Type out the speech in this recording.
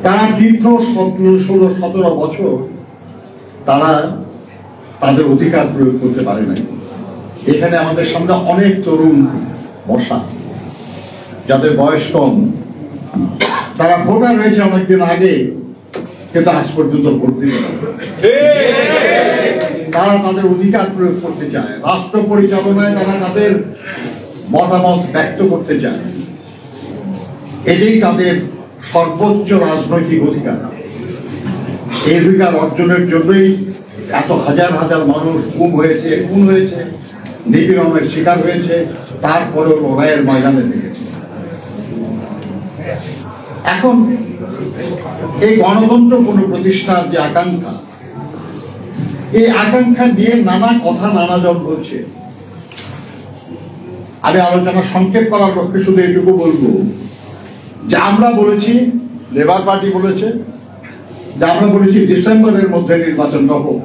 তারা দীর্ঘ 16-17 বছর তারা তাদের অধিকার প্রয়োগ করতে পারে নাই। এখানে আমাদের সামনে অনেক তরুণ বসা, যাদের বয়স কম, তারা ভোটার হয়েছে অনেকদিন আগে, কিন্তু আজ পর্যন্ত ভোট দিতে পারে। তারা তাদের অধিকার প্রয়োগ করতে চায়, রাষ্ট্র পরিচালনায় তারা তাদের মতামত ব্যক্ত করতে চায়। এটাই তাদের সর্বোচ্চ রাজনৈতিক অধিকার। এই অধিকার অর্জনের জন্যই এত হাজার হাজার মানুষ গুম হয়েছে, খুন হয়েছে, নিপীড়নের শিকার হয়েছে, তারপরেও লড়াইয়ের ময়দানে থেকেছে। এখন এই গণতন্ত্র পুনঃপ্রতিষ্ঠার যে আকাঙ্ক্ষা, এই আকাঙ্ক্ষা নিয়ে নানা কথা নানাজন বলছে। আমি আলোচনা সংক্ষেপ করার পক্ষে শুধু এটুকু বলবো যে আমরা বলেছি, লেবার পার্টি বলেছে যে আমরা বলেছি ডিসেম্বরের মধ্যে নির্বাচনটা হোক।